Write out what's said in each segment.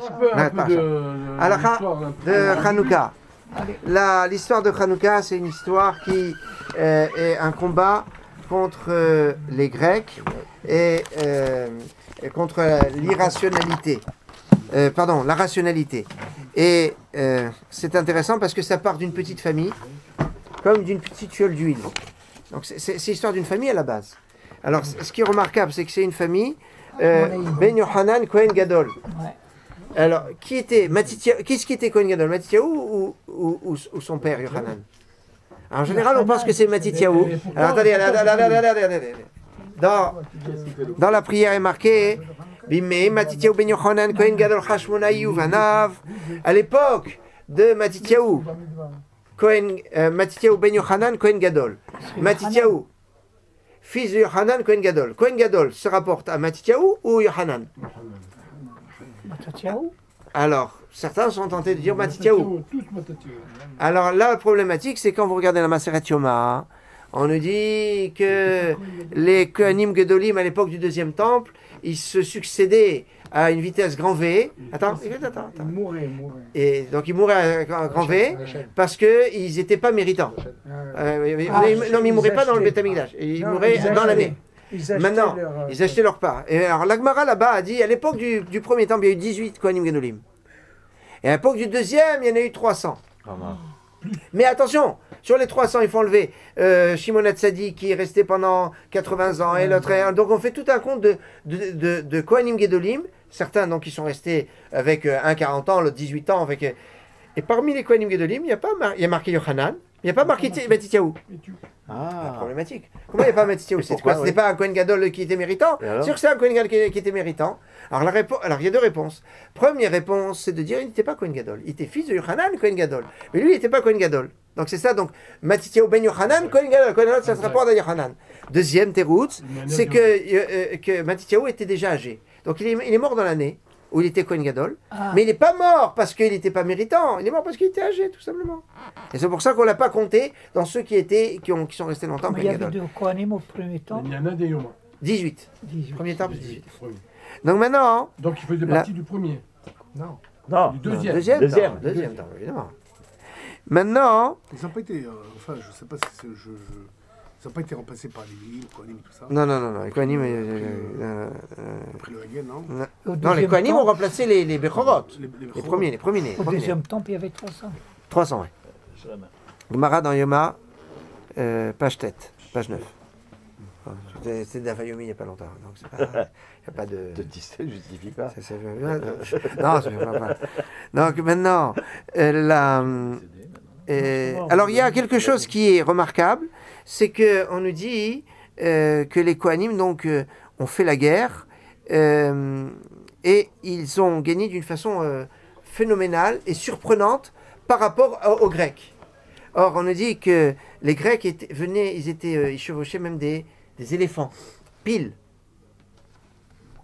Un peu Halakha de Hanouka. L'histoire de Hanouka, c'est une histoire qui est un combat contre les Grecs et contre l'irrationalité. La rationalité. Et c'est intéressant parce que ça part d'une petite famille, comme d'une petite fiole d'huile. Donc c'est l'histoire d'une famille à la base. Alors ce qui est remarquable, c'est que c'est une famille Ben Yochanan Kohen Gadol. Alors, qu'est-ce qui était Kohen Gadol, Matityahu ou son père Yochanan? Alors, en général, on pense que c'est Matityahu. Alors, attendez. Dans la prière est marqué Bimei Matityahu ben Yochanan Kohen Gadol Hashmonaï Uvanav. À l'époque de Matityahu, Matityahu ben Yochanan Kohen Gadol. Matityahu, fils de Yochanan Kohen Gadol. Kohen Gadol se rapporte à Matityahu ou Yochanan? Alors, certains sont tentés de dire Matityahu. Alors là, la problématique, c'est quand vous regardez la Maseret Yoma, on nous dit que les Kohanim Gedolim à l'époque du deuxième temple, ils se succédaient à une vitesse grand V. Attends. Et donc ils mouraient à grand V parce qu'ils n'étaient pas méritants. Non, mais ils ne mouraient pas dans le Beth Amikdash. Ils mouraient dans l'année. Maintenant, ils achetaient leur part. Et alors, l'Agmara là-bas a dit, à l'époque du premier temple, il y a eu 18 Kohanim Gedolim. Et à l'époque du deuxième, il y en a eu 300. Mais attention, sur les 300, il faut enlever Shimon Hatzadi qui est resté pendant 80 ans et l'autre. Donc on fait tout un compte de Kohanim Gedolim. Certains donc, qui sont restés avec un 40 ans, l'autre 18 ans. Et parmi les Kohanim Gedolim, il y a marqué Yochanan. Il n'y a pas marqué Matityahu. Problématique. Comment il n'y a pas Matityahu? C'est quoi? Ce n'est pas un Kohen Gadol qui était méritant? C'est sûr que c'est un Kohen Gadol qui était méritant. Alors il y a deux réponses. Première réponse, c'est de dire il n'était pas Kohen Gadol. Il était fils de Yochanan, Kohen Gadol. Mais lui, il n'était pas Kohen Gadol. Donc c'est ça. Donc Matityahu ben Yochanan, Kohen Gadol. Kohen Gadol, ça se rapporte à Yochanan. Deuxième teroutz, c'est que Matityahu était déjà âgé. Donc il est mort dans l'année où il était Kohen Gadol, mais il n'est pas mort parce qu'il n'était pas méritant, il est mort parce qu'il était âgé, tout simplement. Et c'est pour ça qu'on ne l'a pas compté dans ceux qui sont restés longtemps Kohen Gadol. Il y avait deux Kohanim au premier temps. Il y en a des Yoma. 18. Premier temps, 18. Donc maintenant... Donc il faisait partie du premier. Non. Du deuxième. Deuxième temps, évidemment. Maintenant... Ils n'ont pas été... je ne sais pas si ils n'ont pas été remplacés par les villes, Kohanim, tout ça. Non. Les Kohanim... Après le Hagen, non? Non, les Kohanim ont remplacé les Bechorot. Les premiers. Au deuxième temple, il y avait 300. 300, oui. Gemara dans Yoma, page 9. C'est d'Avayomi il n'y a pas longtemps. Donc il n'y a pas de... De Tistel, je ne justifie pas. Non, ça ne pas. Donc maintenant, alors il y a quelque chose qui est remarquable, c'est qu'on nous dit que les Kohanim donc, ont fait la guerre et ils ont gagné d'une façon phénoménale et surprenante par rapport aux Grecs. Or, on nous dit que les Grecs ils chevauchaient même des éléphants. Pile.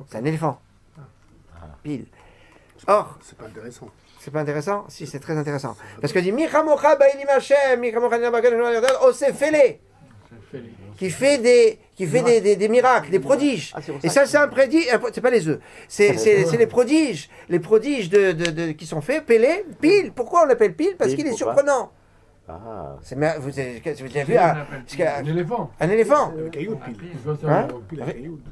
C'est un éléphant. Pile. Or, c'est pas intéressant. C'est pas intéressant? Si, c'est très intéressant. Parce qu'on dit Michamocha Ba'ilim Hashem, Michamocha Osefele, qui fait des miracles, des prodiges. Et ça, c'est un prédige. C'est pas les œufs. C'est les prodiges. Les prodiges qui sont faits, pile. Pourquoi on l'appelle pile? Parce qu'il est surprenant. Vous avez vu un éléphant. Un éléphant. Avec un youd, pile.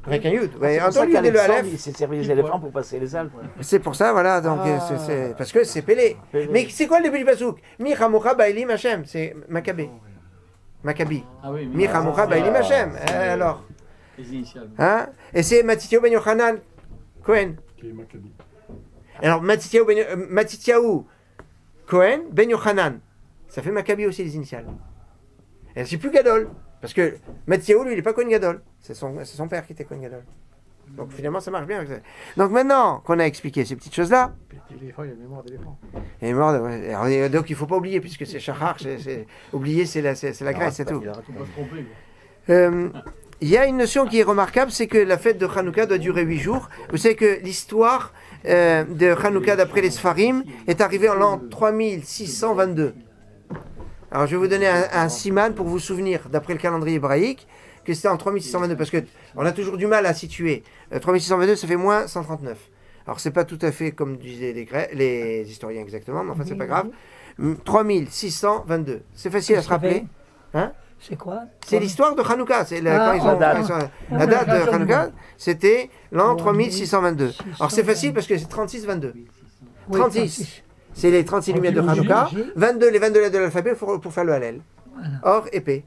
Avec un youd. Entendu, il s'est servi les éléphants pour passer les Alpes. C'est pour ça, voilà. Donc, parce que c'est Pélé. Mais c'est quoi le début du pasouk? Michamocha Ba'ilim Hashem. C'est Maccabi. Michamocha Ba'ilim Hashem. Alors. Les initiales. Et c'est Matityahu ben Yochanan Cohen. Qui est Maccabi. Alors, Matityahu Cohen ben Yochanan. Ça fait Maccabi aussi les initiales. Et c'est plus Gadol. Parce que Matityahu, lui, il n'est pas Kohen Gadol. C'est son père qui était Kohen Gadol. Donc finalement, ça marche bien. Donc maintenant qu'on a expliqué ces petites choses-là. L'éléphant, il y a une mémoire d'éléphant. Il y a une mémoire donc il ne faut pas oublier, puisque c'est Shachar, oublier, c'est la Grèce, c'est tout. Il y a une notion qui est remarquable, c'est que la fête de Hanouka doit durer 8 jours. Vous savez que l'histoire de Hanouka d'après les Sfarim est arrivée en l'an 3622. Alors je vais vous donner un siman pour vous souvenir, d'après le calendrier hébraïque, que c'était en 3622, parce qu'on a toujours du mal à situer. 3622, ça fait moins 139. Alors, c'est pas tout à fait comme disaient les historiens exactement, mais enfin, c'est pas grave. 3622. C'est facile à se rappeler. Hein? C'est quoi? C'est l'histoire de Hanouka. C'est Ah, la date de Hanouka, c'était l'an 3622. Alors, c'est facile parce que c'est 36-22. 36, c'est les 36 lumières de Hanouka. 22, les 22 lettres de l'alphabet pour faire le Hallel. Or, épée.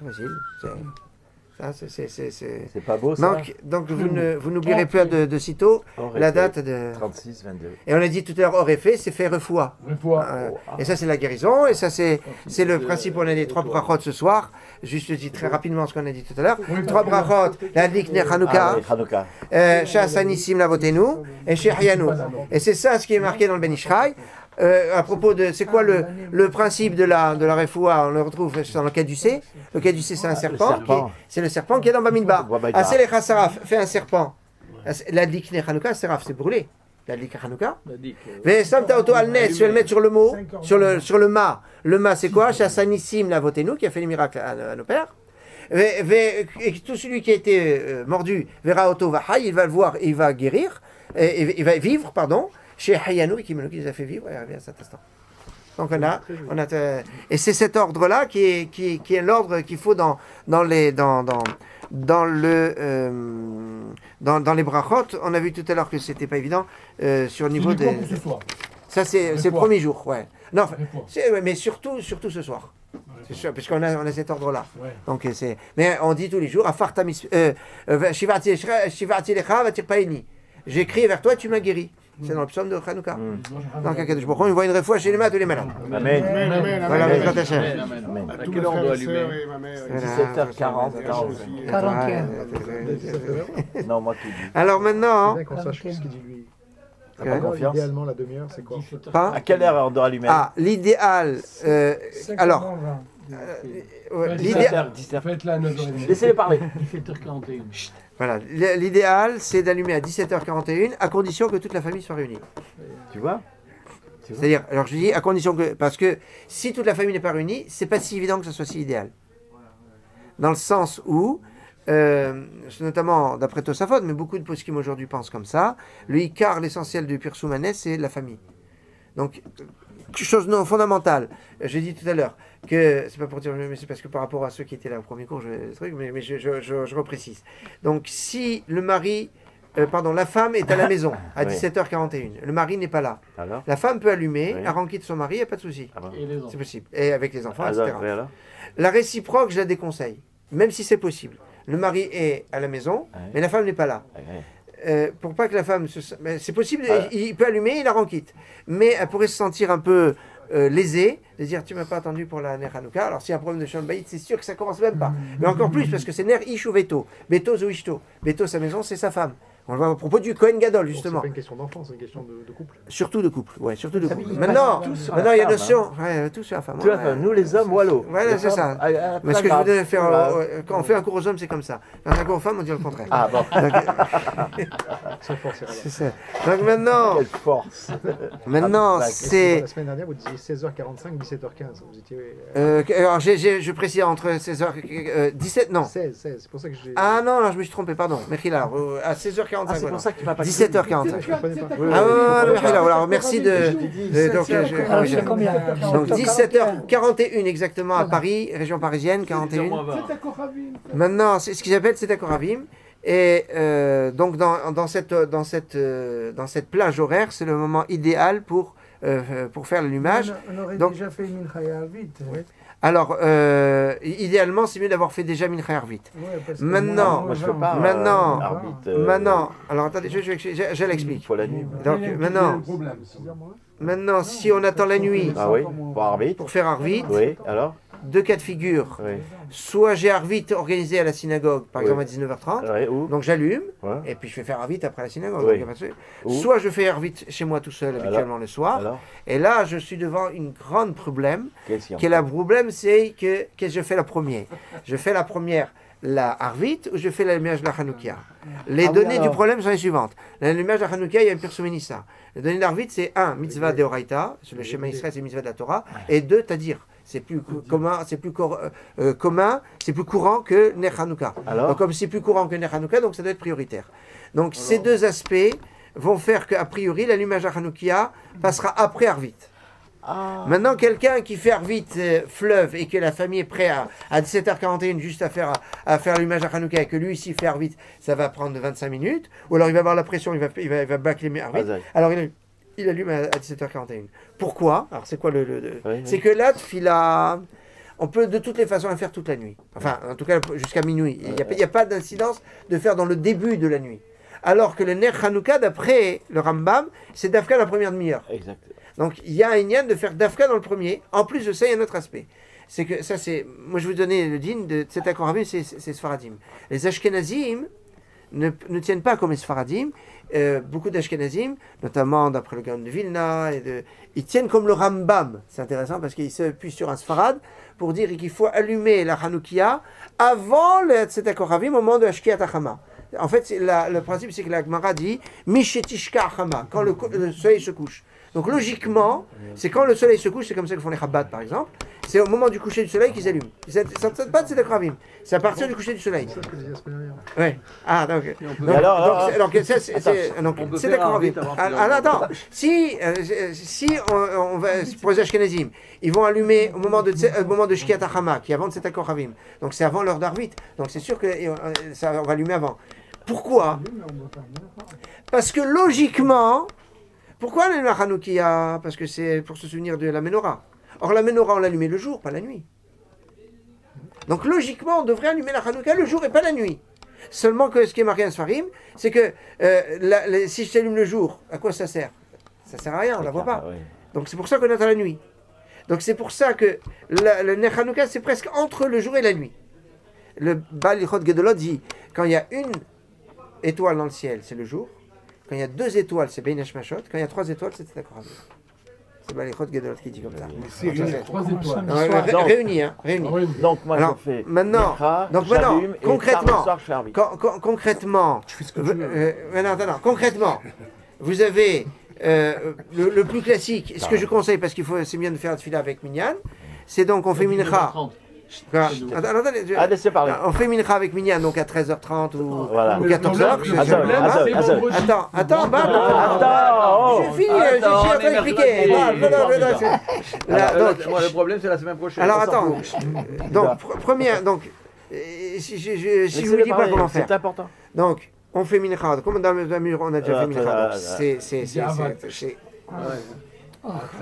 Facile. Ça, C'est pas beau ça. Donc vous n'oublierez plus de sitôt la date de 36-22. Et on a dit tout à l'heure, or effet, c'est fait refoua. Et ça c'est la guérison, et ça c'est le principe. On a les 3 brachot ce soir. Juste je dis très rapidement ce qu'on a dit tout à l'heure. 3 brachot, la dik ner Hanouka, Shas Anissim Lavotenu et Shehianu. Et c'est ça ce qui est marqué dans le Ben Ishraï. À propos de, c'est quoi le principe de la refoua? On le retrouve dans le caducé. Le caducé, c'est un serpent. C'est le serpent qui est dans Bamidbar. Aselecha Saraf fait un serpent. La dikne Hanouka, Saraf, c'est brûlé. La dikne Hanouka. Mais Samta Auto Alnet, tu vas le mettre sur le mot, sur le ma. Le ma, c'est quoi? Chassanissim Lavotenu, qui a fait les miracles à nos pères. Et tout celui qui a été mordu, Vera Auto Vahai, il va le voir et il va guérir. Il va vivre, pardon. Chez Hayanou, qui les a fait vivre, et arrivé à cet instant. Donc et c'est cet ordre-là qui est l'ordre qu'il faut dans les brachot. On a vu tout à l'heure que c'était pas évident sur le niveau des. Ça c'est le premier jour, ouais. Non, mais surtout ce soir. C'est sûr, parce qu'on a cet ordre-là. Donc mais on dit tous les jours, Shivarti lecha vatirpaini. J'ai crié vers toi, tu m'as guéri. C'est dans le psaume de Hanouka. Donc, Akadosh Baruch Hu, il voit une fois chez les mains tous les malades. Amen. Voilà, À quelle heure on doit allumer? 17h40. 41. Non, moi tout dit. Alors maintenant. Qu'on sache ce qu'il dit lui. Pas confiance. Idéalement, la demi-heure, c'est quoi? Pas À quelle heure on doit allumer? Ah, l'idéal. Alors. L'idéal. Faites-la à 9h30. Laissez-les parler. 17h41. Voilà, l'idéal c'est d'allumer à 17h41 à condition que toute la famille soit réunie. Tu vois? C'est-à-dire, alors je dis à condition que, parce que si toute la famille n'est pas réunie, c'est pas si évident que ce soit si idéal. Dans le sens où, notamment d'après Tosafot, mais beaucoup de poskim aujourd'hui pensent comme ça, le Icar, l'essentiel du Pirsou Manès, c'est la famille. Donc, chose non fondamentale. J'ai dit tout à l'heure que, c'est pas pour dire, mais c'est parce que par rapport à ceux qui étaient là au premier cours, mais je reprécise. Donc, si le mari, la femme est à la maison à 17h41, le mari n'est pas là. Alors la femme peut allumer, arranquer de son mari, il n'y a pas de souci. C'est possible. Et avec les enfants, etc. La réciproque, je la déconseille, même si c'est possible. Le mari est à la maison, mais la femme n'est pas là. Pour pas que la femme c'est possible, il peut allumer, il la rend quitte. Mais elle pourrait se sentir un peu lésée, de dire tu m'as pas attendu pour la Ner Hanouka. Alors s'il y a un problème de Shalom Bayit, c'est sûr que ça commence même pas. Mais encore plus parce que c'est Ner Ish ou Veto. Veto ou Ishto. Veto, sa maison, c'est sa femme. On le voit à propos du Kohen Gadol, justement. C'est pas une question d'enfant, c'est une question de couple. Surtout de couple, ouais, surtout de couple. Maintenant, il y a notion, tout sur la femme. Tu vois, nous les hommes, wallo. Voilà, c'est ça. Mais ce que je voudrais faire, quand on fait un cours aux hommes, c'est comme ça. Quand on fait un cours aux femmes, on dit le contraire. Ah bon. C'est ça. Donc maintenant. Quelle force. Maintenant, c'est. La semaine dernière, vous disiez 16h45, 17h15. Vous étiez. Alors, je précise entre 16h. 17, non. 16, c'est pour ça que j'ai. Ah non, je me suis trompé, pardon. Mechila, à 16h45. Ah, c'est pour ça que tu m'as pas 17h45. Ah ouais, alors merci de. Donc 17h41 exactement à Paris, région parisienne, 41. Maintenant, c'est ce qu'ils appellent c'est Koravim. Et donc dans cette plage horaire, c'est le moment idéal pour faire l'allumage. On aurait Donc, déjà fait une Minchaya vite. alors, idéalement, c'est mieux d'avoir fait déjà Mincha Arvit. Maintenant, moi, je fais pas, maintenant, alors attendez, je l'explique. Faut la nuit. Donc maintenant, si on attend la nuit pour faire Arvit, alors 2 cas de figure. Soit j'ai Arvit organisé à la synagogue, par exemple à 19h30, donc j'allume, et puis je fais faire Arvit après la synagogue. Soit je fais Arvit chez moi tout seul, habituellement le soir, et là je suis devant une grande problème. Quel est le problème? C'est que je fais la première. Je fais la première, la Arvit, ou je fais l'allumage de la Hanoukia. Les données du problème sont les suivantes. L'allumage de la Hanoukia, il y a une persuménissa. Les données d'Arvit, c'est 1, mitzvah de Oraita, sur le schéma Israël, c'est mitzvah de la Torah, et 2, Tadir. c'est plus commun, c'est plus commun, c'est plus courant que Ner Hanouka. Alors Donc comme c'est plus courant que Ner Hanouka, donc ça doit être prioritaire. Donc ces deux aspects vont faire qu'a priori l'allumage à Hanoukia passera après Arvit. Maintenant, quelqu'un qui fait Arvit fleuve et que la famille est prête à 17h41 juste à faire l'allumage à Hanouka et que lui ici fait Arvit, ça va prendre 25 minutes, ou alors il va avoir la pression, il va bâcler Arvit, alors il allume à 17h41. Pourquoi? Alors c'est quoi c'est que là, Tfila, on peut de toutes les façons la faire toute la nuit. Enfin, en tout cas jusqu'à minuit. Il n'y a pas d'incidence de faire dans le début de la nuit. Alors que le Ner Hanouka, d'après le Rambam, c'est Dafka la première demi-heure. Exact. Donc il y a un Inyan de faire Dafka dans le premier. En plus de ça, il y a un autre aspect. C'est que ça, c'est. Moi, je vais vous donner le din de cet accord avec c'est Sfaradim. Les Ashkenazim ne tiennent pas comme les Sfaradim. Beaucoup d'Ashkenazim, notamment d'après le Gaon de Vilna, ils tiennent comme le Rambam. C'est intéressant parce qu'ils s'appuient sur un Sfarad pour dire qu'il faut allumer la Hanoukia avant le Tzedek Koravim au moment de Ashkiat Achama. En fait, le principe, c'est que la Gemara dit Mishetishka Achama, quand le soleil se couche. Donc logiquement, c'est quand le soleil se couche, c'est comme ça que font les Chabad par exemple, c'est au moment du coucher du soleil qu'ils allument. Ça ne pas de Tzedek Koravim, c'est à partir du coucher du soleil. C'est ça que je disais la semaine dernière. Ouais. Ah, donc c'est d'accord. Attends, si on va pour les Ashkenazim, ils vont allumer au moment de Shkiat Achama, qui est avant de cet accord Ravim. Donc c'est avant l'heure d'Arvit. Donc c'est sûr que ça on va allumer avant. Pourquoi? Parce que logiquement, pourquoi on allume la Hanoukia? Parce que c'est pour se souvenir de la Menorah. Or la Menorah on l'allumait le jour, pas la nuit. Donc logiquement, on devrait allumer la Hanouka le jour et pas la nuit. Seulement que ce qui est marqué en Sfarim, c'est que si je t'allume le jour, à quoi ça sert? Ça sert à rien, on ne la voit pas. Donc c'est pour ça qu'on attend la nuit. Donc c'est pour ça que le Ner Hanouka, c'est presque entre le jour et la nuit. Le Baal Ilchot Gedolot dit, quand il y a une étoile dans le ciel, c'est le jour. Quand il y a 2 étoiles, c'est Bein Hashmashot. Quand il y a 3 étoiles, c'est Tzedek. C'est Baal Ilchot Gedolot qui dit comme ça. C'est 3 étoiles. Réunis, hein, réunis. Donc moi Alors, je fais maintenant, concrètement, Tu fais ce que tu veux. concrètement, vous avez le plus classique, ce que je conseille, parce c'est bien de faire la tefila avec Minyan, c'est donc on fait Mincha. Laissez parler. On fait Mincha avec Minyan, donc à 13h30 ou 14h. Attends, j'ai fini, j'ai en train d'expliquer. Le problème, c'est la semaine prochaine. Alors attends, donc, première, si je vous dis pas comment faire. C'est important. Donc, on fait Mincha, comme dans le mur, on a déjà fait Mincha.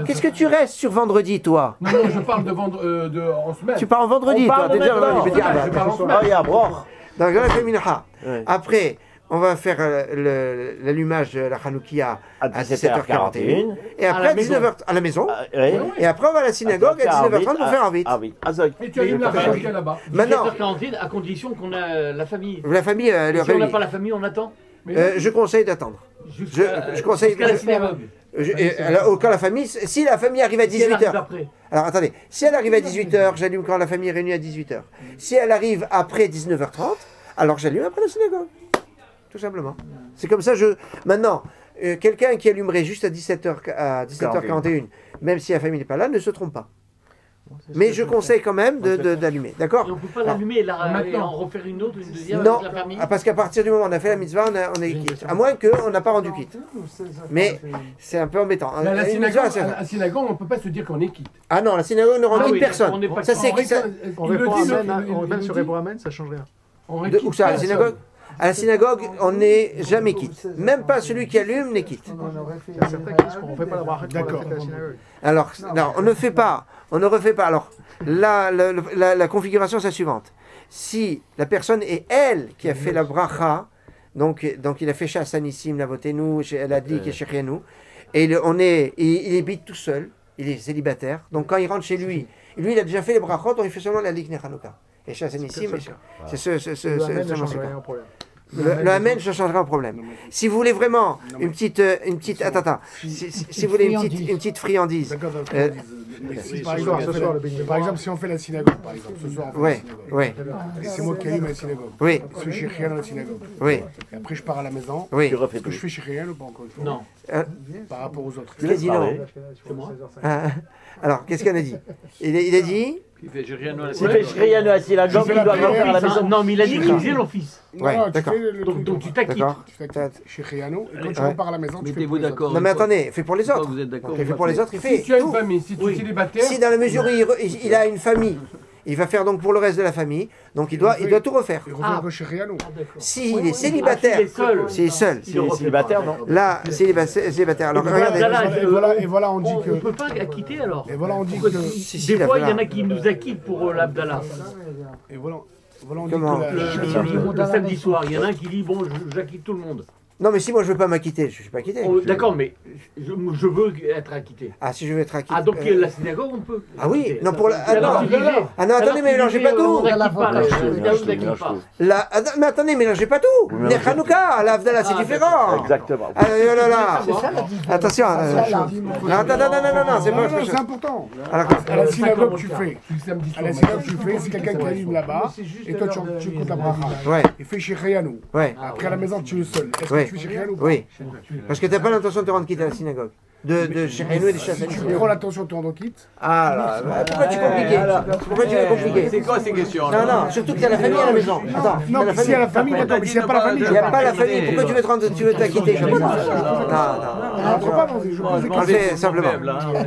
Qu'est-ce que tu restes sur vendredi, toi? Non, je parle en semaine. Tu pars en vendredi, toi. Déjà, je parle en semaine. Il y a broch. donc là, on fait Mincha. Après, on va faire l'allumage de la Hanoukia à 17h41. Et après, à 19h à la maison. Et après, on va à la synagogue à 19h30 pour faire un vite. Et tu allumes la Hanoukia là-bas. Maintenant, 17h41 à condition qu'on a la famille. la famille, Si on n'a pas la famille, on attend. je conseille d'attendre. Je conseille. Jusqu'à la synagogue. Quand la famille, si la famille arrive à 18h. Alors attendez, si elle arrive à 18h, j'allume quand la famille est réunie à 18h. Si elle arrive après 19h30, alors j'allume après la synagogue. Tout simplement. C'est comme ça, Maintenant, quelqu'un qui allumerait juste à 17h41, même si la famille n'est pas là, ne se trompe pas. Mais je conseille quand même d'allumer, d'accord? Et on ne peut pas l'allumer et en refaire une autre, une deuxième non, avec la famille. parce qu'à partir du moment où on a fait la mitzvah, on est quitte. À moins qu'on n'a pas rendu quitte. Mais c'est un peu embêtant. Mais à la synagogue, on ne peut pas se dire qu'on est quitte. Ah non, la synagogue ne rend quitte personne. on n'est pas- Ça c'est qui ça? On répond sur Répond Amen, ça change rien. Où ça, à la synagogue? À la synagogue, on n'est jamais quitte. Même pas celui qui allume n'est quitte. Il y a certains qui disent qu'on ne fait pas la bracha quand on l'a fait à la synagogue. Alors, non, on ne refait pas. Alors, la configuration, c'est la suivante. Si la personne est elle qui a fait la bracha, donc il a fait Chassanissim, la Votenu, elle a dit Kesherienu, et il habite tout seul, il est célibataire, donc quand il rentre chez lui, il a déjà fait les brachot, donc il fait seulement la Likne Hanouka. Et Chassanissim, c'est le Amen, ça changera un problème. Si vous voulez vraiment une petite, si vous voulez une petite friandise. Par exemple, si on fait la synagogue, par exemple, ce soir on fait la synagogue. Et c'est moi qui allume la synagogue. Oui. Je fais Shiriel dans la synagogue. Oui. Et après je pars à la maison. Oui. Tu refais Est-ce que tout. je fais Shiriel ou pas encore une fois? Non. Par rapport aux autres. Il a dit non. C'est moi. Alors, qu'est-ce qu'il a dit il a dit Qui fait Gériano à la S'il fait Shriano à la synagogue, Je fais il doit la le faire à la prière. maison. Non, mais il a dit qu'il faisait l'office. Ouais, Non, tu d'accord. fais le truc. Donc tu t'acquittes. D'accord. Tu t'acquittes chez Riano, et quand tu Ouais. repars à la maison, tu fais Mettez-vous pour les autres. d'accord. Non, mais attendez, fait pour les autres. Vous êtes d'accord. Il fait pour les autres, il Si fait tu as une tout. famille, si tu es Oui. célibataire, Si dans la mesure où il a une famille, il va faire donc pour le reste de la famille, donc il doit tout refaire. Il revient chez Riano. S'il est célibataire, s'il est seul, S'il est célibataire, non. là, célibataire. Alors regardez, Et voilà, on dit On ne que. peut pas acquitter alors. Et voilà, on dit Pourquoi que. si, Des la fois, il y en voilà. a qui nous acquittent pour l'Abdallah. Et voilà, on dit Comment que. Le samedi soir, il y en a un qui dit bon, j'acquitte tout le monde. Non, mais si moi je veux pas m'acquitter, je suis pas acquitté. D'accord, mais je veux être acquitté. Ah, si je veux être acquitté. Ah, donc la synagogue, on peut. Ah oui, acquitter. non, pour la. Alors, tu disais- Ah non, attendez, alors, mais tu mélangez disais, pas tout. on n'acquitte pas, La la vache, synagogue n'acquitte pas. Mais attendez, mélangez pas tout. Vous mélangez Les Hanouka, la Avdallah, c'est Ah, différent. Exactement. Ah, oh là là. C'est ça la différence. Attention. Non, attends, non, c'est pas autre Non, chose. c'est important. Alors, À la synagogue, tu fais. le samedi À soir. la synagogue, tu fais. C'est quelqu'un qui allume là-bas. Et toi, tu écoutes la bracha. ouais, Et fais chez Riano. ouais, Après, à la maison, tu es seul. Est-ce que Ouais. tu fais chez Riano ou pas? oui. Parce que t'as pas l'intention de te rendre quitte à la synagogue. De chez Renou et des chasses à Tu prends l'attention de ton enquête. Ah là, pourquoi tu compliques Pourquoi tu veux compliquer C'est quoi ces questions Non, non, surtout que t'as la famille à la maison. Attends, Non, t'as la mais s'il y famille. a la famille, d'accord, mais s'il n'y a pas la famille, Il je n'y a parle. pas la famille, pourquoi tu veux t'acquitter comme ça Non, On rentre pas dans je pose des On le fait simplement.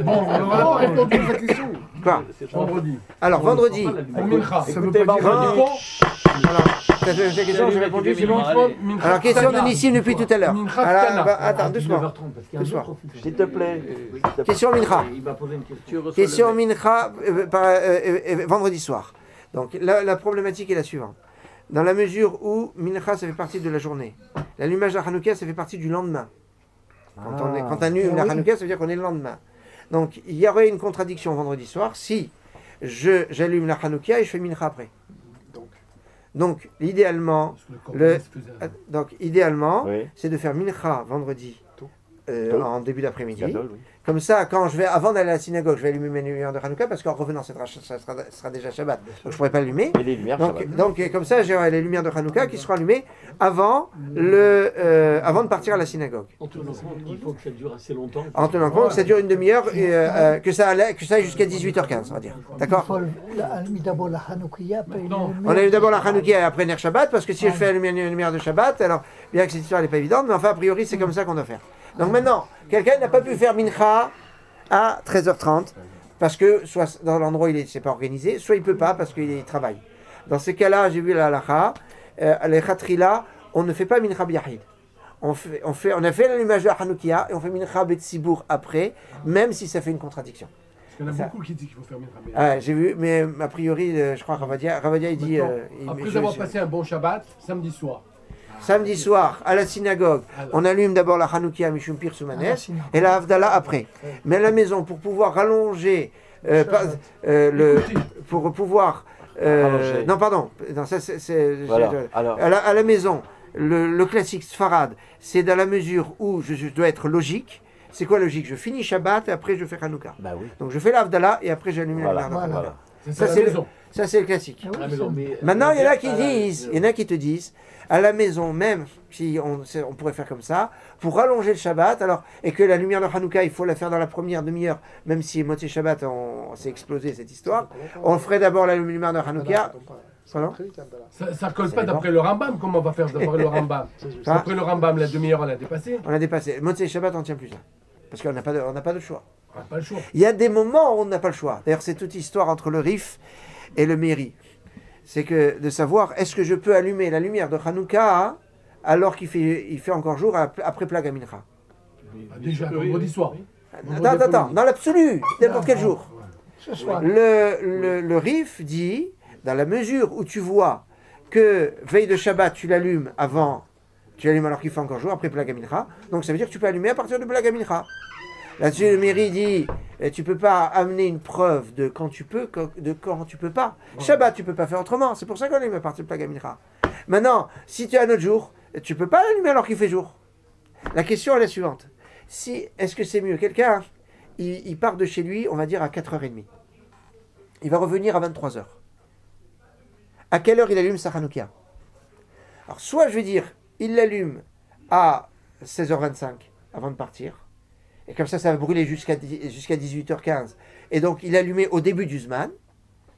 Bon, On va répondre à la question. Quoi vendredi. Alors, vendredi. Pour Mincha. Ça veut Écoutez, pas dire. vendredi. Alors, t'as fait la question, j'ai répondu, c'est bon Alors, question de Nissim depuis tout à l'heure. Mincha Alors, Ktana. attends, doucement. 19h30, parce qu'il y a un Doucement. autre office. S'il te plaît. Question Mincha. Il va poser une question. Question Mincha vendredi soir. Donc, la problématique est la suivante. Dans la mesure où Mincha, ça fait partie de la journée. L'allumage de la Hanouka, ça fait partie du lendemain. Quand on allume la Hanouka, ça veut dire qu'on est le lendemain. Donc, il y aurait une contradiction vendredi soir si j'allume la Hanouka et je fais Mincha après. Donc, idéalement, idéalement, Oui. c'est de faire Mincha vendredi en début d'après-midi. Gadol, oui. Comme ça, avant d'aller à la synagogue, je vais allumer mes lumières de Hanouka parce qu'en revenant, ça sera déjà Shabbat. Donc, je ne pourrai pas allumer. Et les lumières, ça va. Donc, comme ça, j'aurai les lumières de Hanouka qui seront allumées avant de partir à la synagogue. En tenant compte qu'il faut que ça dure assez longtemps. En tenant compte que ça dure une demi-heure et que ça aille jusqu'à 18h15, on va dire. D'accord? Il faut allumer d'abord la Hanoukia, après On allume d'abord la Hanouka et après Ner Shabbat, parce que si je fais allumer une lumière de Shabbat, alors bien que cette histoire n'est pas évidente, mais enfin, a priori, c'est comme ça qu'on doit faire. Donc maintenant, quelqu'un n'a pas pu faire Mincha à 13h30, parce que soit dans l'endroit où il n'est pas organisé, soit il ne peut pas parce qu'il travaille. Dans ces cas-là, j'ai vu la halakha, les khatrila, on ne fait pas Mincha B'Yahid. On a fait l'allumage de la Hanoukia et on fait Mincha B'Tzibour après, même si ça fait une contradiction. Il y en a beaucoup qui disent qu'il faut faire Mincha. J'ai vu, mais a priori, je crois Ravadia il dit... Après avoir passé un bon Shabbat, samedi soir. Samedi soir, à la synagogue, on allume d'abord la Hanoukia Mishum Pir Soumanes et la Havdalah après. Mais à la maison, pour pouvoir rallonger, pour pouvoir... non, pardon, non, ça, Voilà. Alors, à la maison, le classique Sfarad, c'est dans la mesure où je dois être logique. C'est quoi logique? Je finis Shabbat et après je fais Hanouka. bah oui. Donc je fais la Havdalah et après j'allume la Voilà. lumière de Hanouka. Voilà. Ça, c'est le classique. À la maison, mais- Maintenant, il y en a qui disent, il y en a qui te disent, à la maison, même si on pourrait faire comme ça, pour rallonger le Shabbat, alors, et que la lumière de Hanouka, il faut la faire dans la première demi-heure, même si Motzei Shabbat, on s'est explosé cette histoire, on ferait d'abord la lumière de Hanouka. Pardon? Ça colle pas d'après le Rambam. Comment on va faire d'après le Rambam? D'après le Rambam, la demi-heure, elle a dépassé. On a dépassé. Motzei Shabbat, on tient plus ça. Parce qu'on n'a pas de choix. On n'a pas le choix. Il y a des moments où on n'a pas le choix. D'ailleurs, c'est toute histoire entre le Rif et le Méri. C'est que de savoir, est-ce que je peux allumer la lumière de Hanouka alors qu'il fait encore jour après Plaga Mincha? Déjà, vendredi soir. Attends, dans l'absolu, n'importe quel jour. ce soir. Le Rif dit, dans la mesure où tu vois que veille de Shabbat, tu l'allumes avant, tu l'allumes alors qu'il fait encore jour, après Plaga Mincha, donc ça veut dire que tu peux allumer à partir de Plaga Mincha. Là-dessus, le Méri dit, tu peux pas amener une preuve de quand tu peux, de quand tu peux pas. Shabbat, tu peux pas faire autrement. C'est pour ça qu'on allume à partir de Plaga Mincha. Maintenant, si tu as un autre jour, tu peux pas l'allumer alors qu'il fait jour. La question est la suivante. Est-ce que c'est mieux? Quelqu'un, il part de chez lui, on va dire à 4h30. Il va revenir à 23h. À quelle heure il allume sa Hanoukia? Alors, soit je vais dire, il l'allume à 16h25 avant de partir. Et comme ça va brûler jusqu'à 18h15. Et donc, il allumait au début du Zman,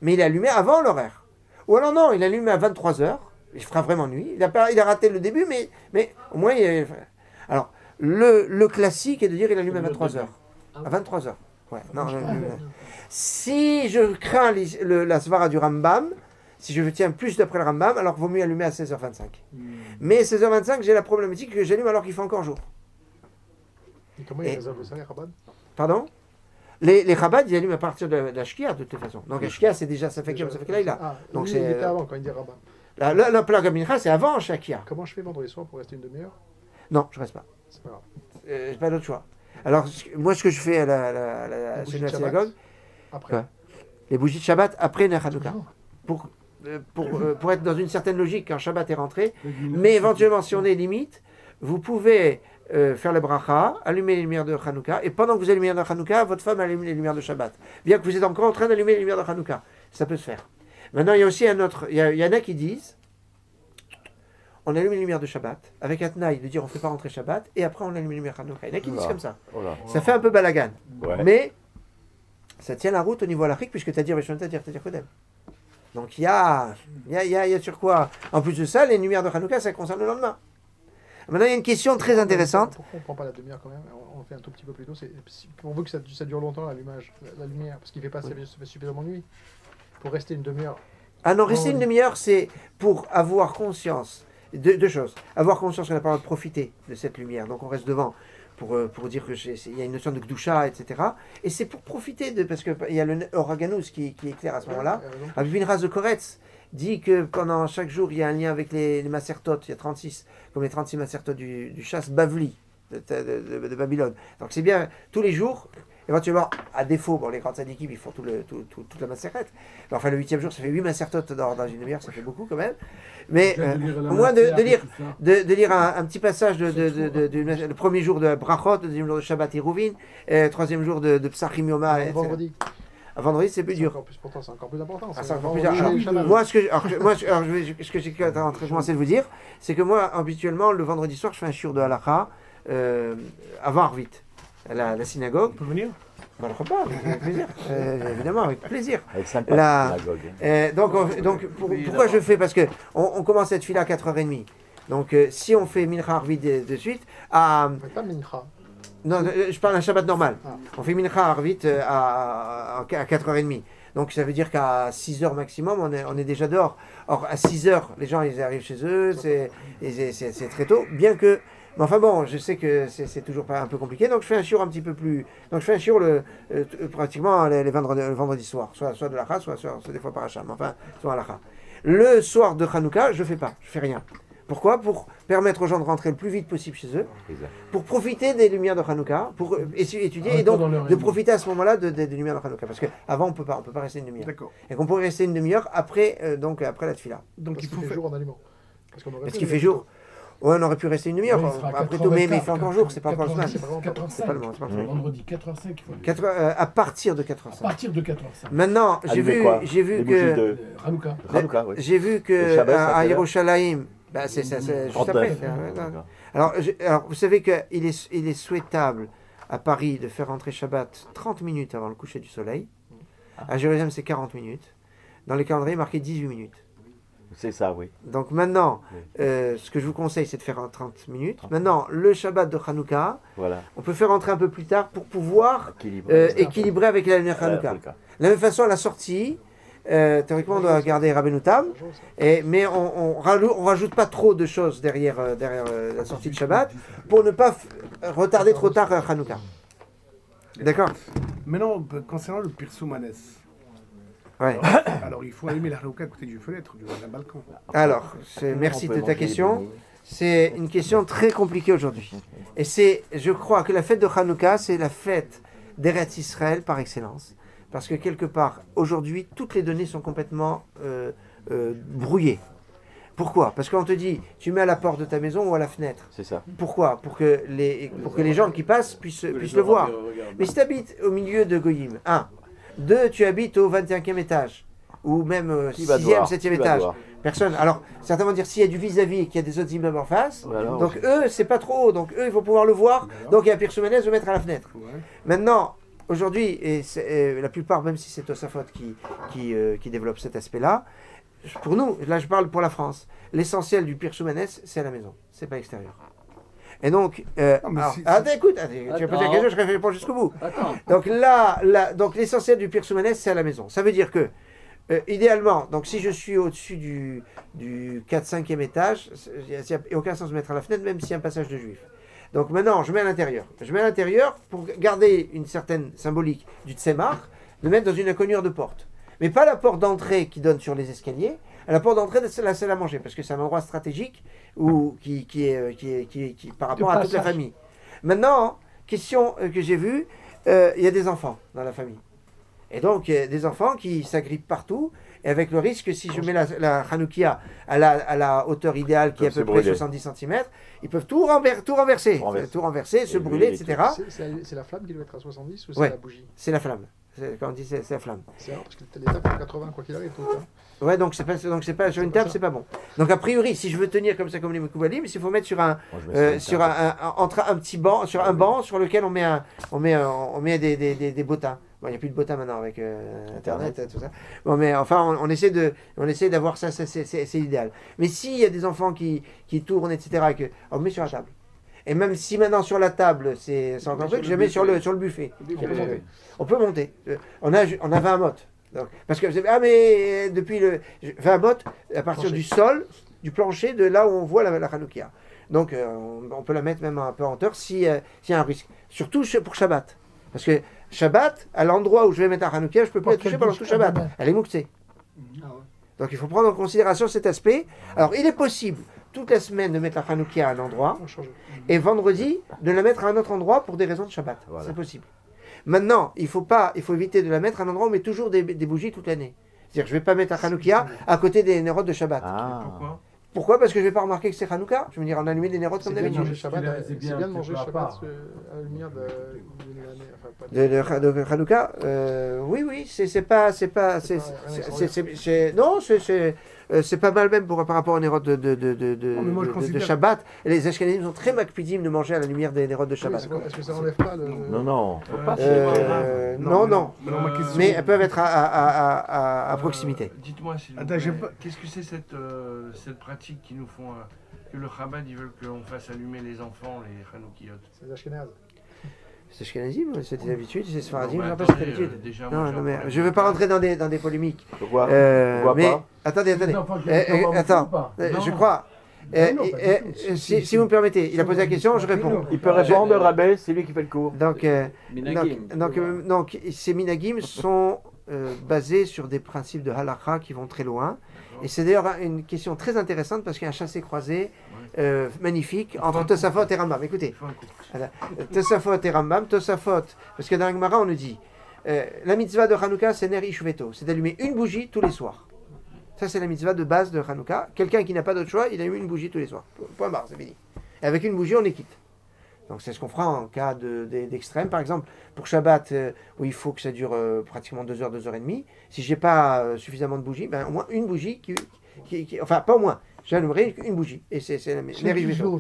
mais il allumait avant l'horaire. Ou alors non, il allumait à 23h. Il fera vraiment nuit. Il a raté le début, mais au moins... Alors, le classique est de dire il allume à 23h. À 23h. Ouais, non, si je crains la svara du Rambam, si je tiens plus d'après le Rambam, alors il vaut mieux allumer à 16h25. Mais 16h25, j'ai la problématique que j'allume alors qu'il fait encore jour. Et comment ils réservent ça, les Chabad? Pardon? Les Chabad, ils allument à partir de la Shkia, de toute façon. Donc la Shkia, c'est déjà, ça fait que là, il a. Ah, donc lui, il était avant quand il dit Rabbin. La plaque à Mincha, c'est avant Shakia. Comment je fais vendredi soir pour rester une demi-heure? Non, je reste pas. C'est pas grave. J'ai pas d'autre choix. Alors, moi, ce que je fais à la synagogue, après. Les bougies de Shabbat après le Hanouka. Pour être dans une certaine logique quand Shabbat est rentré. Mais éventuellement, si on est limite, vous pouvez faire le bracha, allumer les lumières de Hanouka, et pendant que vous allumez les lumières de Hanouka, votre femme allume les lumières de Shabbat. Bien que vous êtes encore en train d'allumer les lumières de Hanouka. Ça peut se faire. Maintenant, il y a aussi un autre. Il y en a qui disent on allume les lumières de Shabbat, avec un tnaï de dire on ne fait pas rentrer Shabbat, et après on allume les lumières de Hanouka. Il y en a qui disent comme ça. Ça fait un peu balagan. Ouais. Mais ça tient la route au niveau halachique, puisque tu as dit Rishon, tu as dit Kodem. Donc il y a sur quoi. En plus de ça, les lumières de Hanouka, ça concerne le lendemain. Maintenant, il y a une question très intéressante. Pourquoi on ne prend pas la demi-heure quand même? On fait un tout petit peu plus tôt. On veut que ça dure longtemps, l'allumage, la lumière, parce qu'il ne fait suffisamment nuit. Pour rester une demi-heure. Ah non, rester une demi-heure, c'est pour avoir conscience. Deux choses. Avoir conscience qu'on a pas le droit de profiter de cette lumière. Donc on reste devant pour dire qu'il y a une notion de Gdusha, etc. Et c'est pour profiter parce qu'il y a le Oraganus qui est clair à ce moment-là. Rabbi Pinchas de Koretz dit que pendant chaque jour, il y a un lien avec les Masertot. Il y a 36, comme les 36 Masertot du chasse Bavli de Babylone. Donc c'est bien, tous les jours, éventuellement, à défaut, les grandes tzadikim, ils font toute la Maseret. Enfin, le 8e jour, ça fait 8 Masertot dans une demi-heure, ça fait beaucoup quand même. Mais au moins de lire un petit passage le premier jour de Brachot, le deuxième jour de Shabbat Eruvin, troisième jour de Psachim Yoma. Vendredi. Vendredi, c'est plus dur. C'est encore plus important. C'est encore plus dur. Moi, ce que j'ai en train de commencer de vous dire, c'est que moi, habituellement, le vendredi soir, je fais un shiur de halakha avant Arvit, à la synagogue. On peut venir? Le repas, avec plaisir. Évidemment, avec plaisir. Elle est sympa, la synagogue. Donc pourquoi je fais? Parce qu'on commence cette file à 4h30. Donc, si on fait Mincha Arvit de suite, Pas Mincha. Non, je parle d'un Shabbat normal. Ah. On fait Mincha Arvit à 4h30. Donc ça veut dire qu'à 6h maximum, on est déjà dehors. Or, à 6h, les gens ils arrivent chez eux, c'est très tôt. Bien que. Mais enfin bon, je sais que c'est toujours pas un peu compliqué. Donc je fais un shiur un petit peu plus. Donc je fais un shiur pratiquement le vendredi soir. Soit de l'Acha, soit des fois par Hacham. Enfin, soit à l'Acha. Le soir de Hanouka, je fais pas. Je fais rien. Pourquoi? Pour permettre aux gens de rentrer le plus vite possible chez eux, pour profiter des lumières de Hanouka, pour étudier et donc de profiter à ce moment-là des lumières de Hanouka. Parce qu'avant, on peut pas rester une demi-heure. D'accord. Et qu'on pourrait rester une demi-heure après la tefila. Donc il faut faire jour en allemand. Parce qu'il fait jour. Ouais, on aurait pu rester une demi-heure après tout, mais il fait encore jour, c'est pas encore le semaine. C'est pas le moment. Vendredi 4h05, il faut. À partir de 4h05. À partir de 4h05. Maintenant, j'ai vu que. Hanouka. Oui. J'ai vu que à Yerushalayim. C'est juste après. Alors, vous savez qu'il est souhaitable à Paris de faire rentrer Shabbat 30 minutes avant le coucher du soleil. À Jérusalem, c'est 40 minutes. Dans les calendriers, marqué 18 minutes. C'est ça, oui. Donc maintenant, ce que je vous conseille, c'est de faire 30 minutes. Maintenant, le Shabbat de Hanouka, on peut faire rentrer un peu plus tard pour pouvoir équilibrer avec la lumière Hanouka. De la même façon, à la sortie, théoriquement, on doit garder Rabbeinu Tam, mais on rajoute pas trop de choses derrière la sortie de Shabbat pour ne pas retarder trop tard Hanouka. D'accord? Maintenant, concernant le Pirsoumanes. Ouais. Alors, il faut allumer la Hanouka à côté d'une fenêtre, d'un balcon. Alors, merci de ta question. C'est une question très compliquée aujourd'hui. Et je crois que la fête de Hanouka, c'est la fête d'Eretz Israël par excellence. Parce que quelque part, aujourd'hui, toutes les données sont complètement brouillées. Pourquoi? Parce qu'on te dit, tu mets à la porte de ta maison ou à la fenêtre. C'est ça. Pourquoi? Pour que les gens qui passent puissent le voir. Mais si tu habites au milieu de Goyim, 1. 2, tu habites au 21e étage, ou même 6e, 7e étage. Personne. Alors, certains vont dire s'il y a du vis-à-vis et qu'il y a des autres immeubles en face, Alors, donc eux, c'est pas trop haut, donc eux, ils vont pouvoir le voir. Donc, il y a Pirsou Ménès de mettre à la fenêtre. Ouais. Maintenant, aujourd'hui, la plupart, même si c'est Tosafot qui développe cet aspect-là, pour nous, là je parle pour la France, l'essentiel du Pirsou Ménès, c'est à la maison, c'est pas extérieur. Et donc, écoute, tu as posé la question, je réponds jusqu'au bout. Attends. Donc donc l'essentiel du Pirsou Ménès, c'est à la maison. Ça veut dire que, idéalement, donc si je suis au-dessus du 4-5e étage, il n'y a aucun sens de mettre à la fenêtre, même s'il y a un passage de juif. Donc maintenant, je mets à l'intérieur. Je mets à l'intérieur pour garder une certaine symbolique du tsemar, de mettre dans une encoignure de porte. Mais pas la porte d'entrée qui donne sur les escaliers, à la porte d'entrée de la salle à manger, parce que c'est un endroit stratégique qui est par rapport à toute la famille. Maintenant, question que j'ai vue, il y a des enfants dans la famille. Et donc, il y a des enfants qui s'agrippent partout, et avec le risque que si je mets la Hanoukia à la hauteur idéale qui est à peu près 70 cm, ils peuvent tout renverser, se brûler, etc. C'est la flamme qui doit être à 70 ou c'est Ouais, la bougie? c'est la flamme. Quand on dit c'est la flamme. C'est rare parce que les tables font 80 quoi qu'il arrive tout le temps. Ouais, donc c'est pas sur une table, c'est pas bon. Donc a priori, si je veux tenir comme ça comme les Moukoubalim, il faut mettre sur un petit banc, sur un banc sur lequel on met des bottins. Bon, il n'y a plus de bottins maintenant avec Internet, tout ça. Bon, mais enfin, on essaie d'avoir ça, c'est idéal. Mais s'il y a des enfants qui tournent, etc., on met sur la table. Et même si maintenant sur la table, c'est encore un truc, je mets sur le buffet. On peut monter. On a 20 mottes. Donc, parce que mais depuis 20 mottes, à partir du sol, du plancher, de là où on voit la Hanoukia. Donc on peut la mettre même un peu en hauteur s'il y a un risque. Surtout pour Shabbat. Parce que Shabbat, à l'endroit où je vais mettre la Hanoukia, je ne peux pas la toucher pendant tout Shabbat. Elle est mouxée. Donc il faut prendre en considération cet aspect. Alors il est possible toute la semaine de mettre la Hanoukia à un endroit et vendredi de la mettre à un autre endroit pour des raisons de Shabbat. Voilà. C'est possible. Maintenant, il faut éviter de la mettre à un endroit où on met toujours des bougies toute l'année. C'est-à-dire que je ne vais pas mettre la Hanoukia à côté des nérodes de Shabbat. Pourquoi? Parce que je ne vais pas remarquer que c'est Hanouka. Je veux dire, on a allumé des nérodes comme d'habitude. C'est bien de manger Shabbat à la lumière de Hanouka. Oui, c'est pas mal même par rapport aux nérodes de Shabbat. Les Ashkenazim sont très makpidim de manger à la lumière des nérodes de Shabbat. Est-ce que ça n'enlève pas le... Non. Non. Mais elles peuvent être à proximité. Dites-moi, qu'est-ce que c'est cette pratique qui nous font que le Chabad, ils veulent qu'on fasse allumer les enfants, les Hanoukiyot? C'est les Ashkenazes. C'est Ashkenazim, c'est des habitudes, c'est Sfaradim, je rappelle cette habitude. Non, mais je ne veux pas rentrer dans des polémiques. Pourquoi mais pas attendez. Attends, je crois. Si vous me permettez, il a posé la question, je réponds. Il peut répondre, Rabé, c'est lui qui fait le cours. Donc ces minagim sont basés sur des principes de halakha qui vont très loin. Et c'est d'ailleurs une question très intéressante parce qu'il y a un chassé-croisé magnifique entre Tosafot et Rambam. Écoutez, Tosafot et Rambam. Tosafot, parce que dans la Gemara on nous dit la mitzvah de Hanouka c'est ner ishveto, c'est d'allumer une bougie tous les soirs. Ça c'est la mitzvah de base de Hanouka. Quelqu'un qui n'a pas d'autre choix, il allume une bougie tous les soirs. Point barre, c'est fini. Et avec une bougie on est quitte. Donc c'est ce qu'on fera en cas d'extrême. Par exemple, pour Shabbat, où il faut que ça dure pratiquement 2 heures, 2 heures et demie, si je n'ai pas suffisamment de bougies, ben, au moins une bougie, enfin pas au moins, j'allumerai une bougie. Et c'est C'est du jour.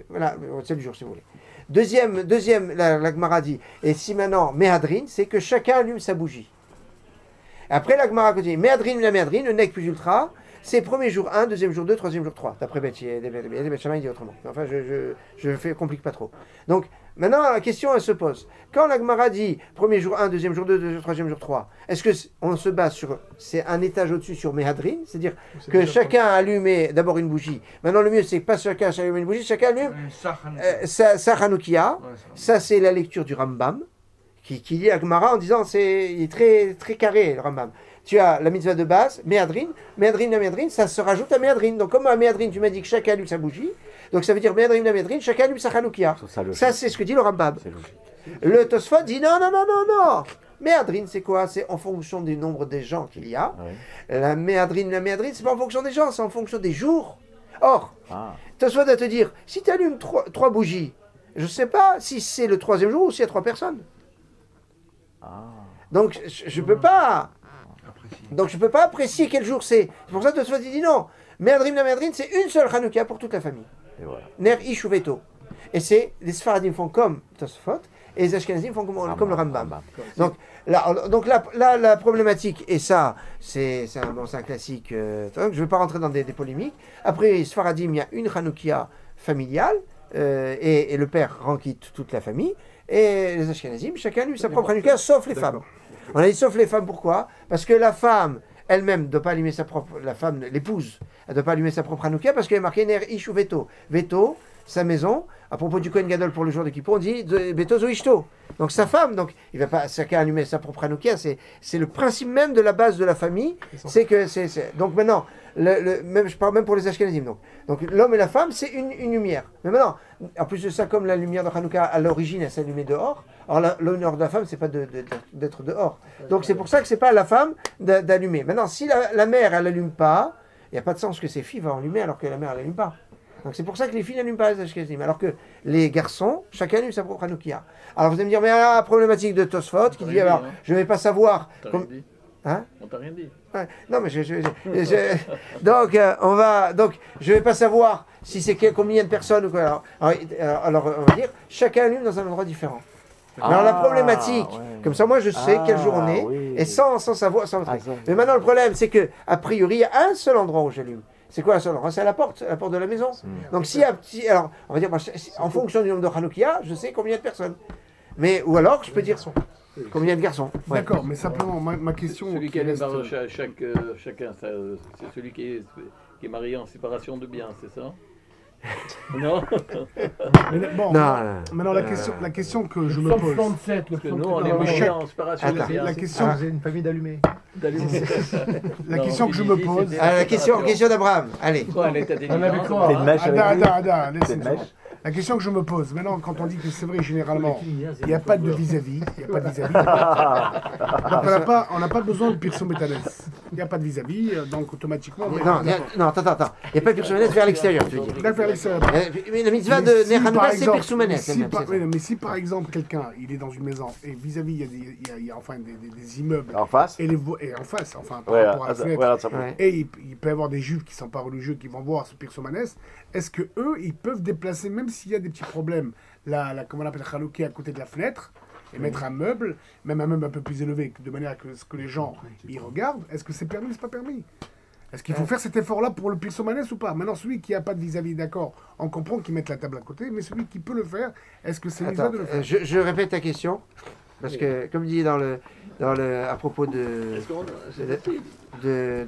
Voilà, c'est le jour si vous voulez. Deuxième la Gemara dit, et si maintenant, Mehadrin, c'est que chacun allume sa bougie. Après la Gemara dit, Mehadrin, le nec plus ultra, c'est premier jour 1, deuxième jour 2, troisième jour 3. D'après Beth Shammai, il dit autrement. Enfin, je complique pas trop. Donc, maintenant, la question, elle se pose. Quand la Gemara dit premier jour 1, deuxième jour 2, troisième jour 3, est-ce qu'on se base sur... C'est un étage au-dessus sur Mehadrin, c'est-à-dire que chacun a allumé d'abord une bougie. Maintenant, le mieux, c'est que pas chacun allume une bougie, chacun allume sa Hanoukia. Ça, c'est la lecture du Rambam, qui lit la Gemara en disant, il est très, très carré, le Rambam. Tu as la mitzvah de base, Mehadrin, ça se rajoute à Mehadrin. Donc comme à Mehadrin, tu m'as dit que chacun allume sa bougie, donc ça veut dire Mehadrin, chacun allume sa Hanoukia. Ça, c'est ce que dit le Rambam. Le Tosfot dit non. Mehadrin, c'est quoi? C'est en fonction du nombre des gens qu'il y a. Oui. La Mehadrin, c'est pas en fonction des gens, c'est en fonction des jours. Or, Tosfot va te dire, si tu allumes 3 bougies, je ne sais pas si c'est le 3e jour ou s'il y a 3 personnes. Donc, je ne peux pas... précis. Donc je ne peux pas apprécier quel jour c'est. C'est pour ça que Tosfot dit non. Merdrim la Merdrin, c'est une seule Hanouka pour toute la famille. Et voilà. Ner Ish ou Veto. Et c'est, les Sfaradim font comme Tosfot, et les Ashkenazim font comme le Rambam. Donc la problématique, et ça, c'est un classique, je ne vais pas rentrer dans des polémiques. Après, les Sfaradim, il y a une Hanoukia familiale, et le père rend quitte toute la famille, et les Ashkenazim, chacun a sa propre Hanoukia, sauf les femmes. On a dit sauf les femmes, pourquoi? Parce que la femme elle-même ne doit pas allumer sa propre, la femme, l'épouse, elle ne doit pas allumer sa propre Hanouka parce qu'elle est marquée Ner Ish ou Veto. Veto, sa maison. À propos du Kohen Gadol pour le jour de Kippour, on dit Veto Zo Ishto. Donc sa femme, donc il ne va pas chacun allumer sa propre Hanouka. C'est le principe même de la base de la famille. C'est que donc maintenant, même, je parle même pour les Ashkenazim. Donc l'homme et la femme, c'est une lumière. Mais maintenant, en plus de ça, comme la lumière de Hanouka à l'origine, elle s'allumait dehors. Alors l'honneur de la femme, c'est pas d'être dehors. Donc c'est pour ça que c'est pas à la femme d'allumer. Maintenant, si la mère, elle n'allume pas, il n'y a pas de sens que ses filles vont allumer alors que la mère, elle n'allume pas. Donc c'est pour ça que les filles n'allument pas les Ashkenazim. Alors que les garçons, chacun allume sa propre Hanoukia. Alors vous allez me dire, mais la problématique de Tosfot, qui dit, alors, je ne vais pas savoir... Hein? On t'a rien dit. Ouais. Non, mais donc je vais pas savoir si c'est combien de personnes ou quoi. Alors, on va dire, chacun allume dans un endroit différent. Alors la problématique, comme ça moi je sais quel jour on est, et sans savoir, mais maintenant le problème c'est que a priori il y a un seul endroit où j'allume. C'est quoi un seul endroit? C'est à la porte de la maison. Donc alors on va dire, en fonction du nombre de Hanoukia, je sais combien de personnes. Mais ou alors je peux dire combien de garçons. D'accord, mais simplement ma question. Celui qui allume chacun, c'est celui qui est marié en séparation de biens, c'est ça? Non. Mais bon, maintenant la question que je me pose. 67, parce que nous on est mariés en séparation de biens. La question. C'est une famille d'allumés. La question que je me pose. La question d'Abraham. Allez. Quoi, l'état des On avait quoi? La question que je me pose, maintenant, quand on dit que c'est vrai, généralement, il n'y a pas de vis-à-vis, donc on n'a pas besoin de Pirso Métanès. Il n'y a pas de vis-à-vis, donc automatiquement... Non, attends. Il n'y a pas de Pirso Métanès vers l'extérieur, tu veux dire. Vers l'extérieur. Mais la mitzvah de Ner Hanouka, c'est Pirso Métanès. Mais si par exemple, quelqu'un, il est dans une maison, et vis-à-vis, il y a enfin des immeubles... En face et en face, enfin, par rapport à la fenêtre. Et il peut y avoir des juifs qui ne sont pas religieux, qui vont voir ce Pirso Métanès. Est-ce que eux, ils peuvent déplacer, même s'il y a des petits problèmes, comment on appelle Hanouka à côté de la fenêtre, et mettre un meuble, même un meuble un peu plus élevé, de manière que ce que les gens y regardent, est-ce que c'est permis ou c'est pas permis? Est-ce qu'il faut faire cet effort-là pour le Pirso Métanès ou pas? Maintenant, celui qui n'a pas de vis-à-vis, d'accord, on comprend qu'il mette la table à côté, mais celui qui peut le faire, est-ce que c'est mitzvah de le faire? Je répète ta question, parce que, comme dit à propos de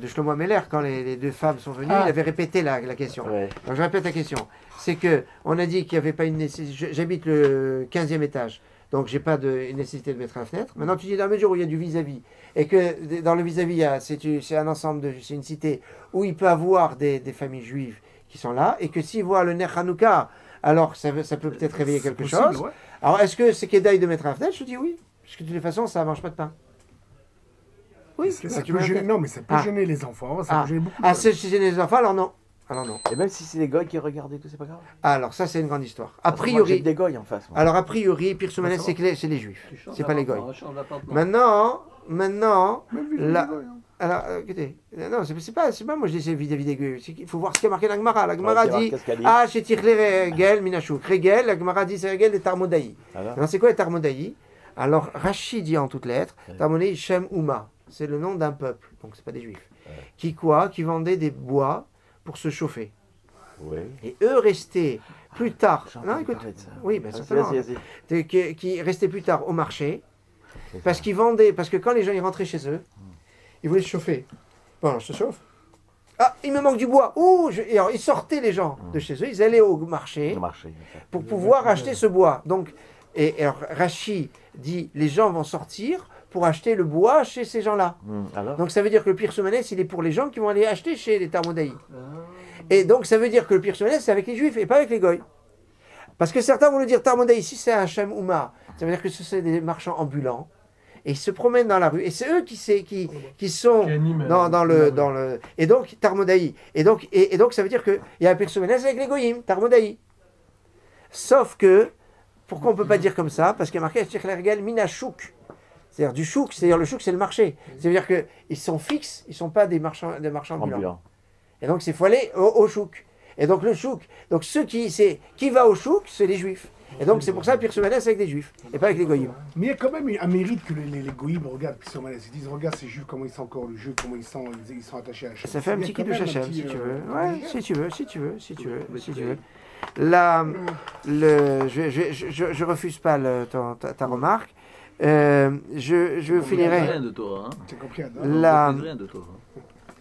Shlomo Ameler, quand les deux femmes sont venues, il avait répété la question. Ouais. Donc je répète la question. C'est que on a dit qu'il n'y avait pas une nécessité. J'habite le 15e étage, donc j'ai pas une nécessité de mettre la fenêtre. Maintenant tu dis dans la mesure où il y a du vis-à-vis, et que dans le vis-à-vis, c'est un ensemble, c'est une cité où il peut avoir des familles juives qui sont là, et que s'ils voient le Ner Hanouka, alors ça peut peut-être réveiller quelque chose. Ouais. Alors est-ce que c'est Kedaï de mettre la fenêtre? Je dis oui. Parce que de toute façon, ça ne mange pas de pain. Oui, ça peut gêner, non, mais ça peut gêner les enfants. Ça peut gêner beaucoup. C'est gêner les enfants, alors non. Et même si c'est des goy qui regardent et tout, c'est pas grave. Alors ça, c'est une grande histoire. A priori, des goy en face. Moi. Alors a priori, Pirso Métanès, c'est les juifs. C'est pas les goy. Maintenant, alors, écoutez, non, c'est pas moi je dis c'est vis-à-vis des goy. Il faut voir ce qui a marqué la Gemara. La Gemara dit chez Tirler Regel, Minachouk. Regel, la Gemara dit c'est Regel et Tarmodaï. Alors c'est quoi les Tarmodaï? Alors, Rachid dit en toutes lettres, Tarmoné Shem Uma, c'est le nom d'un peuple, donc c'est pas des juifs, qui vendait des bois pour se chauffer. Et eux restaient plus tard, qui restaient plus tard au marché, parce qu'ils vendaient, parce que quand les gens y rentraient chez eux, ils voulaient se chauffer. Bon, je te chauffe. Ah, il me manque du bois. Alors, ils sortaient les gens de chez eux, ils allaient au marché pour pouvoir acheter ce bois. Donc, et alors Rachid dit, les gens vont sortir pour acheter le bois chez ces gens-là. Donc ça veut dire que le Pirso Métanès, il est pour les gens qui vont aller acheter chez les Tarmodaï. Et donc ça veut dire que le Pirso Métanès, c'est avec les Juifs et pas avec les Goy. Parce que certains vont le dire, Tarmodaï, si c'est un Shem Ouma, ça veut dire que ce sont des marchands ambulants. Et ils se promènent dans la rue. Et c'est eux qui sont dans le... Et donc, Tarmodaï. Et donc ça veut dire qu'il y a un Pirso Métanès avec les Goyim, Tarmodaï. Sauf que, pourquoi on ne peut pas dire comme ça? Parce qu'il y a marqué Minachouk. C'est-à-dire du chouk, c'est-à-dire le chouk, c'est le marché. C'est-à-dire qu'ils sont fixes, ils ne sont pas des marchands ambulants. Et donc, il faut aller au chouk. Et donc, le chouk, donc qui va au chouk, c'est les juifs. Et donc, c'est pour ça que Pirce Manès c'est avec des juifs, et pas avec les goyim. Mais il y a quand même un mérite que les goyim regardent Pirce Manès. Ils disent, regarde ces juifs, comment ils sont encore le jeu, comment ils sont attachés à Hachem. Ça fait un petit kiddush Hachem, si tu veux. Ouais, si tu veux. Là, je refuse pas ta remarque. Je finirai. Rien de toi, hein. T'as compris, Adam? Rien de toi.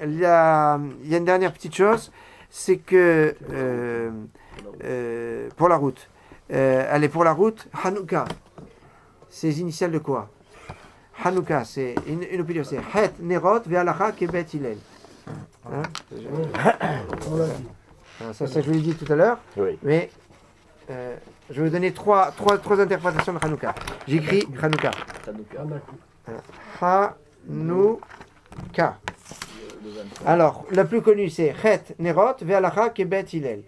Il y a une dernière petite chose, c'est que pour la route, pour la route, Hanouka, c'est les initiales de quoi? Hanouka, c'est une opinion, c'est Het Nerot Ve'alacha Kebet Hillel. Hein? Ça, je vous l'ai dit tout à l'heure, Oui. mais je vais vous donner trois interprétations de Hanouka. J'écris Hanouka. Hanouka. Alors, la plus connue, c'est Het Nerot Ve'alacha Kebet Hillel.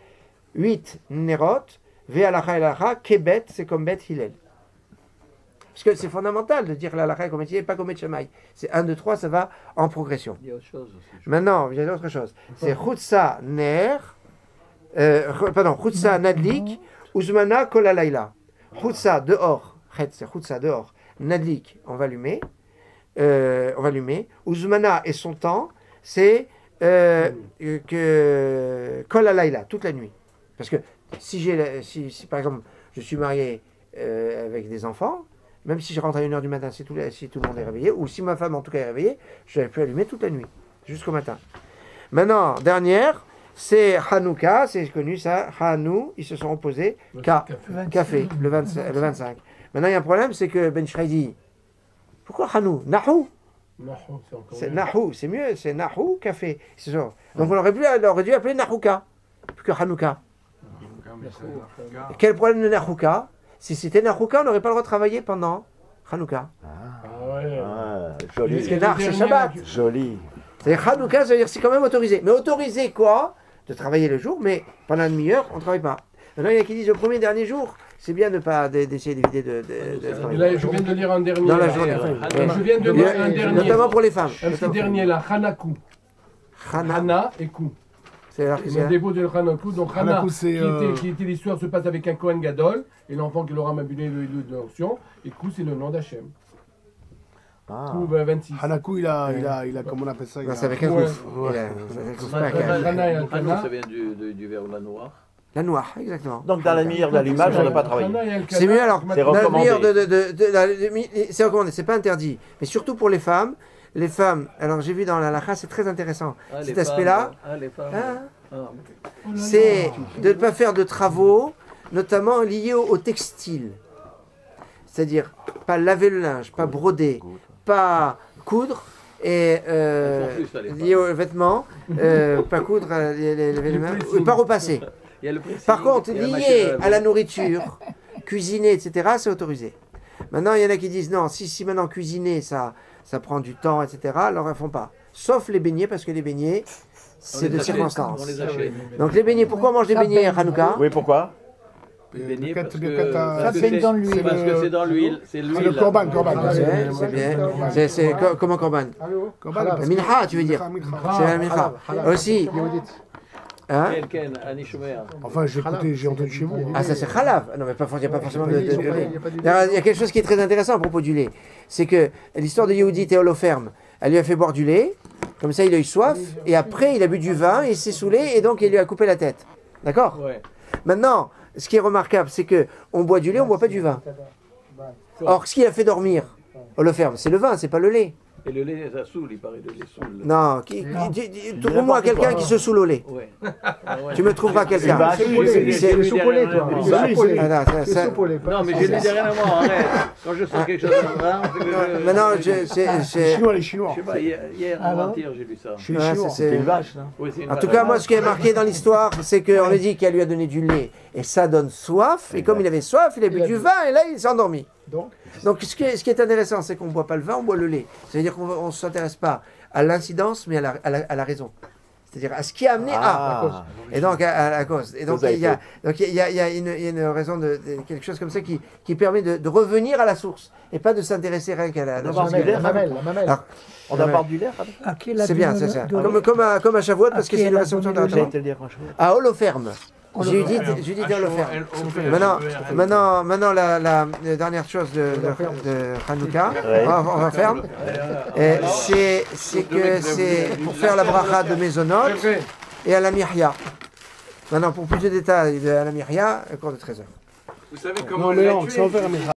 8 Nerot Ve'alacha Elacha Kebet, c'est comme Bet Hillel. Parce que c'est fondamental de dire l'alacha comme Bet Hillel, pas comme Bet Shammai. C'est 1, 2, 3, ça va en progression. Il y a autre chose aussi. Maintenant, il y a autre chose. C'est Chutsa Ner, Chutsa Nadlik, Uzmana Kolalayla. Chutsa dehors, Het c'est Chutsa dehors, Nadlik, on va allumer. Uzmana et son temps, c'est Kolalayla, toute la nuit. Parce que si par exemple je suis marié avec des enfants, même si je rentre à 1h du matin, si tout le monde est réveillé, ou si ma femme en tout cas est réveillée, je peux allumer toute la nuit, jusqu'au matin. Maintenant, dernière, c'est Hanouka, c'est connu ça, Hanou, ils se sont opposés, café, le 25. Maintenant, il y a un problème, c'est que Ben Shrai dit, pourquoi Hanou? Nahou? C'est Nahou, c'est mieux, c'est Nahou, café. Donc on aurait dû appeler Nahouka, plus que Hanouka. Quel problème de Nahouka? Si c'était Nahouka, on n'aurait pas le droit de travailler pendant Hanouka. Joli. Parce que Nah, c'est Shabbat. Joli. C'est-à-dire Hanouka, ça veut dire que c'est quand même autorisé. Mais autorisé quoi? De travailler le jour, mais pendant une demi-heure, on ne travaille pas. Maintenant, il y en a qui disent le premier et dernier jour, c'est bien de pas d'essayer d'éviter de travailler. Et là, je viens de lire un dernier. Dans la journée. Je viens de lire un dernier. Notamment pour les femmes. Un petit dernier là, Hanakou. Hana et Kou. C'est le dépôt de Hanakou. Donc Hana, Hanakou, qui était l'histoire, se passe avec un Kohen Gadol, et l'enfant qui l'aura mabulé de l'onction. Et Kou, c'est le nom d'Hachem. Kou 26. Hanakou, il a, comment on appelle ça? C'est avec un gouffre. Hana et Alkana. Ça vient du verbe la noire. La noire, exactement. Donc dans la lumière d'allumage, on n'a pas travaillé. C'est mieux alors. C'est recommandé. C'est recommandé, c'est pas interdit. Mais surtout pour les femmes. Les femmes, alors j'ai vu dans la halakha, c'est très intéressant. Cet aspect-là, c'est de ne pas faire de travaux, notamment liés au textile. C'est-à-dire, pas laver le linge, pas broder, pas coudre, et lié aux vêtements, pas coudre, pas repasser. Par contre, lié à la nourriture, cuisiner, etc., c'est autorisé. Maintenant, il y en a qui disent non, si maintenant cuisiner, ça prend du temps, etc., alors elles ne font pas. Sauf les beignets, parce que les beignets, c'est de circonstance. Donc les beignets, pourquoi on mange des beignets à Hanouka? Oui, pourquoi? Les beignets parce que c'est dans l'huile. C'est le korban. C'est bien. C'est comment korban? Mincha, tu veux dire? C'est la mincha. Aussi. Hein? Enfin, j'ai entendu chez vous. Ah, ça c'est khalav. Non, mais il n'y a pas forcément de lait. Il y a quelque chose qui est très intéressant à propos du lait. C'est que l'histoire de Yehudi et Holoferme, elle lui a fait boire du lait, comme ça il a eu soif, et après il a bu du vin, il s'est saoulé, et donc il lui a coupé la tête. D'accord? Maintenant, ce qui est remarquable, c'est qu'on boit du lait, on ne boit pas du vin. Or, ce qui a fait dormir Holoferme, c'est le vin, c'est pas le lait. Et le lait, ça saoule, il paraît, le lait saoule. Non, trouve-moi quelqu'un qui se saoule au lait. Tu me trouveras quelqu'un. C'est le soupe au lait, toi. Non, mais j'ai lu derrière moi, arrête. Quand je sens quelque chose de vrai, maintenant, les Chinois. Je sais pas, hier, avant-hier, j'ai lu ça. C'est une vache, là. En tout cas, moi, ce qui est marqué dans l'histoire, c'est qu'on a dit qu'elle lui a donné du lait, et ça donne soif, et comme il avait soif, il a bu du vin, et là, il s'est endormi. Donc ce qui est intéressant, c'est qu'on ne boit pas le vin, on boit le lait. Ça veut dire qu'on ne s'intéresse pas à l'incidence, mais à la raison. C'est-à-dire à ce qui a amené à. Et donc à la cause. Et donc il y a une raison de quelque chose comme ça qui permet de revenir à la source et pas de s'intéresser rien qu'à la source. La mamelle. Alors, on va boire du lait. C'est bien, c'est ça. Comme à Shavuot, parce que c'est une réception de à Holoferme. Judith Holoferme. Maintenant la dernière chose de Hanouka, on va faire, c'est que c'est pour faire la bracha de Mézonot et à la Mihya. Maintenant, pour plus de détails de la Mihya, encore de 13h. Vous savez comment on l'a tué?